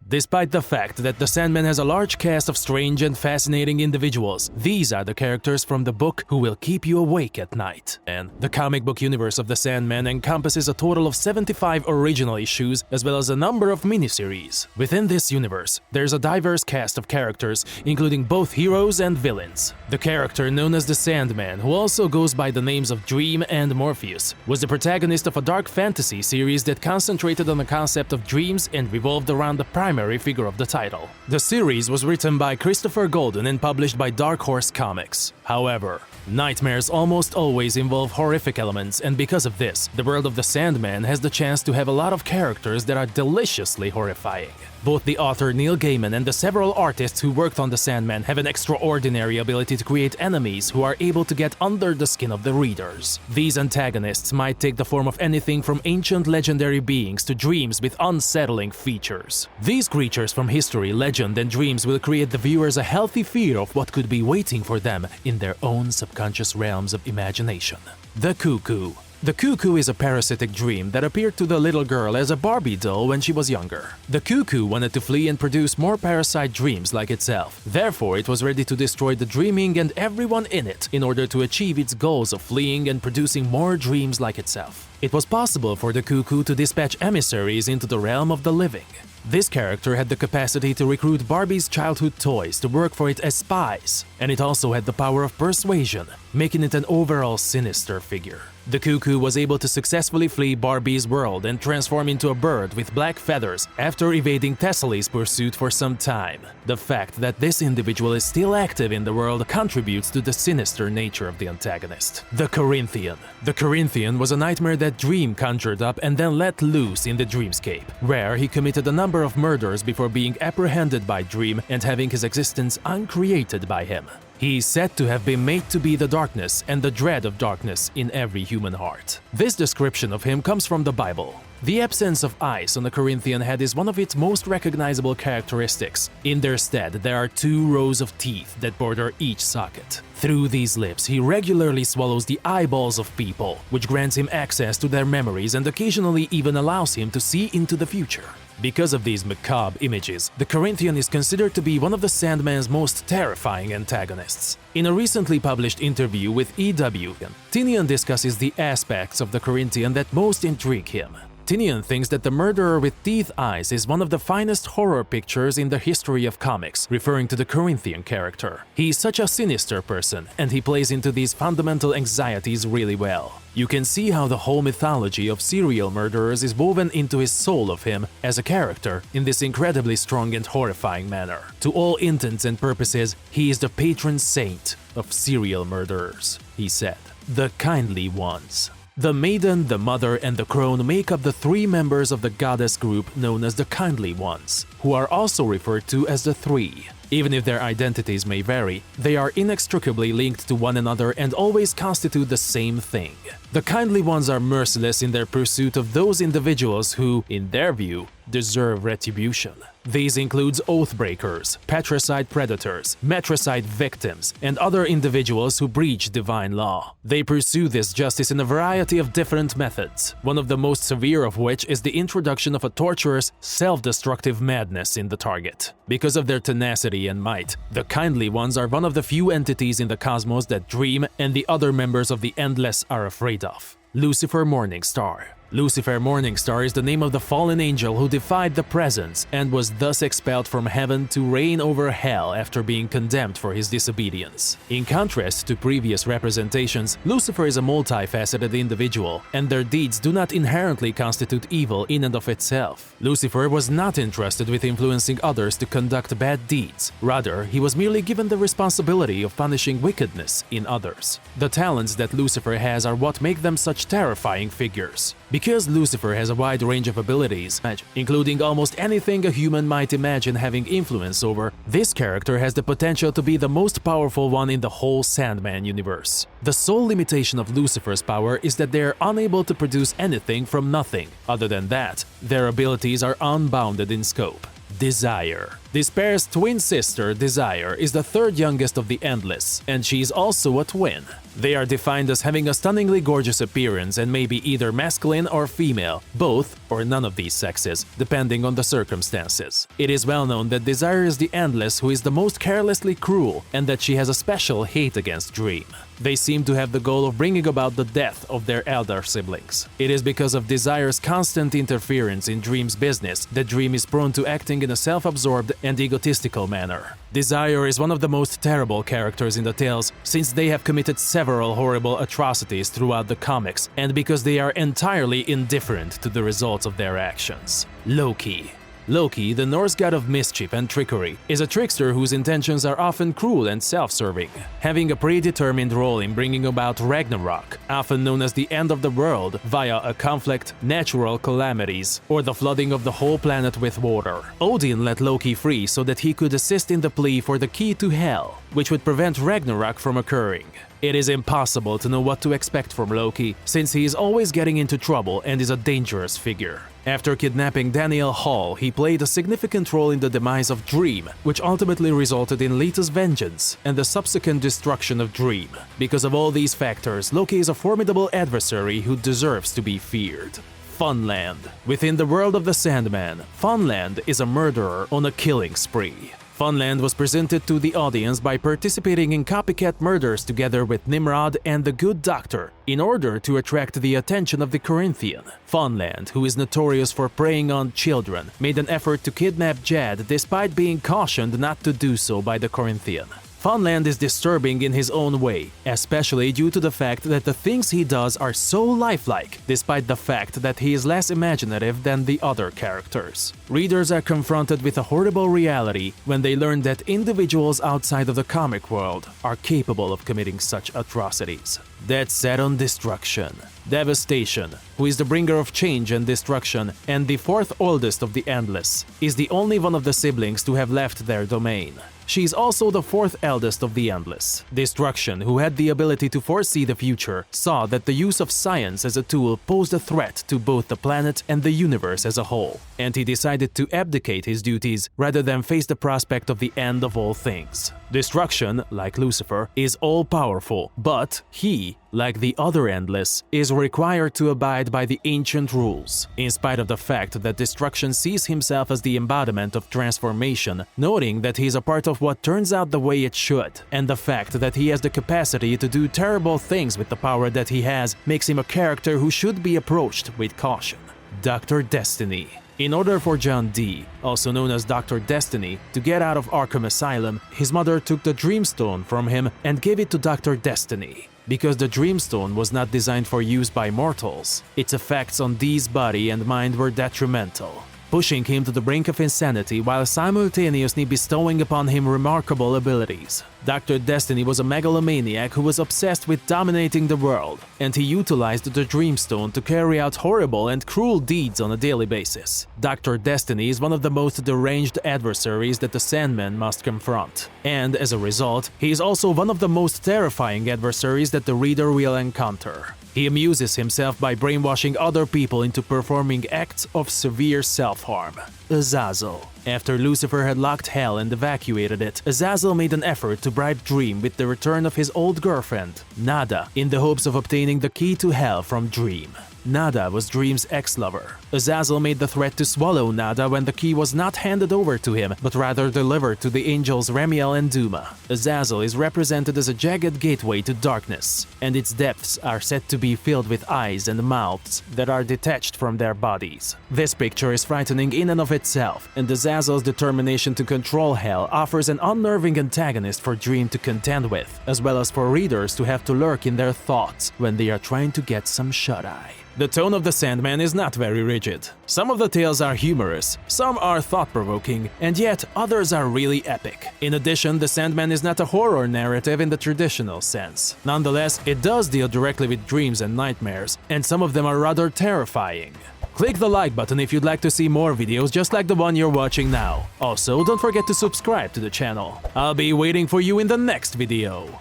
Despite the fact that the Sandman has a large cast of strange and fascinating individuals, these are the characters from the book who will keep you awake at night. And the comic book universe of the Sandman encompasses a total of 75 original issues as well as a number of miniseries. Within this universe, there's a diverse cast of characters, including both heroes and villains. The character known as the Sandman, who also goes by the names of Dream and Morpheus, was the protagonist of a dark fantasy series that concentrated on the concept of dreams and revolved around the primary figure of the title. The series was written by Christopher Golden and published by Dark Horse Comics. However, nightmares almost always involve horrific elements, and because of this, the world of the Sandman has the chance to have a lot of characters that are deliciously horrifying. Both the author Neil Gaiman and the several artists who worked on the Sandman have an extraordinary ability to create enemies who are able to get under the skin of the readers. These antagonists might take the form of anything from ancient legendary beings to dreams with unsettling features. These creatures from history, legend, and dreams will create the viewers a healthy fear of what could be waiting for them in their own subconscious realms of imagination. The Cuckoo. The Cuckoo is a parasitic dream that appeared to the little girl as a Barbie doll when she was younger. The Cuckoo wanted to flee and produce more parasite dreams like itself. Therefore, it was ready to destroy the dreaming and everyone in it in order to achieve its goals of fleeing and producing more dreams like itself. It was possible for the Cuckoo to dispatch emissaries into the realm of the living. This character had the capacity to recruit Barbie's childhood toys to work for it as spies, and it also had the power of persuasion, making it an overall sinister figure. The Cuckoo was able to successfully flee Barbie's world and transform into a bird with black feathers after evading Thessaly's pursuit for some time. The fact that this individual is still active in the world contributes to the sinister nature of the antagonist. The Corinthian. The Corinthian was a nightmare that Dream conjured up and then let loose in the dreamscape, where he committed a number of murders before being apprehended by Dream and having his existence uncreated by him. He is said to have been made to be the darkness and the dread of darkness in every human heart. This description of him comes from the Bible. The absence of eyes on the Corinthian head is one of its most recognizable characteristics. In their stead, there are 2 rows of teeth that border each socket. Through these lips, he regularly swallows the eyeballs of people, which grants him access to their memories and occasionally even allows him to see into the future. Because of these macabre images, the Corinthian is considered to be one of the Sandman's most terrifying antagonists. In a recently published interview with EW, Tynion discusses the aspects of the Corinthian that most intrigue him. Tynion thinks that the murderer with teeth eyes is one of the finest horror pictures in the history of comics, referring to the Corinthian character. He is such a sinister person, and he plays into these fundamental anxieties really well. You can see how the whole mythology of serial murderers is woven into his soul of him as a character in this incredibly strong and horrifying manner. To all intents and purposes, he is the patron saint of serial murderers, he said. The Kindly Ones. The Maiden, the Mother, and the Crone make up the 3 members of the goddess group known as the Kindly Ones, who are also referred to as the Three. Even if their identities may vary, they are inextricably linked to one another and always constitute the same thing. The Kindly Ones are merciless in their pursuit of those individuals who, in their view, deserve retribution. These includes oathbreakers, patricide predators, matricide victims, and other individuals who breach divine law. They pursue this justice in a variety of different methods, one of the most severe of which is the introduction of a torturous, self-destructive madness in the target. Because of their tenacity and might, the Kindly Ones are one of the few entities in the cosmos that Dream and the other members of the Endless are afraid of. Lucifer Morningstar. Lucifer Morningstar is the name of the fallen angel who defied the presence and was thus expelled from heaven to reign over hell after being condemned for his disobedience. In contrast to previous representations, Lucifer is a multifaceted individual, and their deeds do not inherently constitute evil in and of itself. Lucifer was not entrusted with influencing others to conduct bad deeds. Rather, he was merely given the responsibility of punishing wickedness in others. The talents that Lucifer has are what make them such terrifying figures. Because Lucifer has a wide range of abilities, including almost anything a human might imagine having influence over, this character has the potential to be the most powerful one in the whole Sandman universe. The sole limitation of Lucifer's power is that they are unable to produce anything from nothing. Other than that, their abilities are unbounded in scope. Desire. Despair's twin sister, Desire, is the third youngest of the Endless, and she's also a twin. They are defined as having a stunningly gorgeous appearance and may be either masculine or female, both or none of these sexes, depending on the circumstances. It is well known that Desire is the Endless who is the most carelessly cruel, and that she has a special hate against Dream. They seem to have the goal of bringing about the death of their elder siblings. It is because of Desire's constant interference in Dream's business that Dream is prone to acting in a self-absorbed and egotistical manner. Desire is one of the most terrible characters in the tales, since they have committed several horrible atrocities throughout the comics, and because they are entirely indifferent to the results of their actions. Loki. Loki, the Norse god of mischief and trickery, is a trickster whose intentions are often cruel and self-serving, having a predetermined role in bringing about Ragnarok, often known as the end of the world, via a conflict, natural calamities, or the flooding of the whole planet with water. Odin let Loki free so that he could assist in the plea for the key to Hell, which would prevent Ragnarok from occurring. It is impossible to know what to expect from Loki, since he is always getting into trouble and is a dangerous figure. After kidnapping Daniel Hall, he played a significant role in the demise of Dream, which ultimately resulted in Lita's vengeance and the subsequent destruction of Dream. Because of all these factors, Loki is a formidable adversary who deserves to be feared. Funland. Within the world of the Sandman, Funland is a murderer on a killing spree. Funland was presented to the audience by participating in copycat murders together with Nimrod and the Good Doctor in order to attract the attention of the Corinthian. Funland, who is notorious for preying on children, made an effort to kidnap Jad despite being cautioned not to do so by the Corinthian. Funland is disturbing in his own way, especially due to the fact that the things he does are so lifelike, despite the fact that he is less imaginative than the other characters. Readers are confronted with a horrible reality when they learn that individuals outside of the comic world are capable of committing such atrocities. Dead set on destruction. Devastation, who is the bringer of change and destruction and the fourth oldest of the Endless, is the only one of the siblings to have left their domain. She is also the fourth eldest of the Endless. Destruction, who had the ability to foresee the future, saw that the use of science as a tool posed a threat to both the planet and the universe as a whole, and he decided to abdicate his duties rather than face the prospect of the end of all things. Destruction, like Lucifer, is all-powerful, but he, like the other Endless, is required to abide by the ancient rules, in spite of the fact that Destruction sees himself as the embodiment of transformation, noting that he is a part of what turns out the way it should, and the fact that he has the capacity to do terrible things with the power that he has makes him a character who should be approached with caution. Dr. Destiny. In order for John Dee, also known as Dr. Destiny, to get out of Arkham Asylum, his mother took the Dreamstone from him and gave it to Dr. Destiny. Because the Dreamstone was not designed for use by mortals, its effects on Dee's body and mind were detrimental, pushing him to the brink of insanity while simultaneously bestowing upon him remarkable abilities. Dr. Destiny was a megalomaniac who was obsessed with dominating the world, and he utilized the Dreamstone to carry out horrible and cruel deeds on a daily basis. Dr. Destiny is one of the most deranged adversaries that the Sandman must confront, and as a result, he is also one of the most terrifying adversaries that the reader will encounter. He amuses himself by brainwashing other people into performing acts of severe self-harm. Azazel. After Lucifer had locked Hell and evacuated it, Azazel made an effort to bribe Dream with the return of his old girlfriend, Nada, in the hopes of obtaining the key to Hell from Dream. Nada was Dream's ex-lover. Azazel made the threat to swallow Nada when the key was not handed over to him, but rather delivered to the angels Ramiel and Duma. Azazel is represented as a jagged gateway to darkness, and its depths are said to be filled with eyes and mouths that are detached from their bodies. This picture is frightening in and of itself, and Azazel's determination to control Hell offers an unnerving antagonist for Dream to contend with, as well as for readers to have to lurk in their thoughts when they are trying to get some shut-eye. The tone of the Sandman is not very rigid. Some of the tales are humorous, some are thought-provoking, and yet others are really epic. In addition, the Sandman is not a horror narrative in the traditional sense. Nonetheless, it does deal directly with dreams and nightmares, and some of them are rather terrifying. Click the like button if you'd like to see more videos just like the one you're watching now. Also, don't forget to subscribe to the channel. I'll be waiting for you in the next video.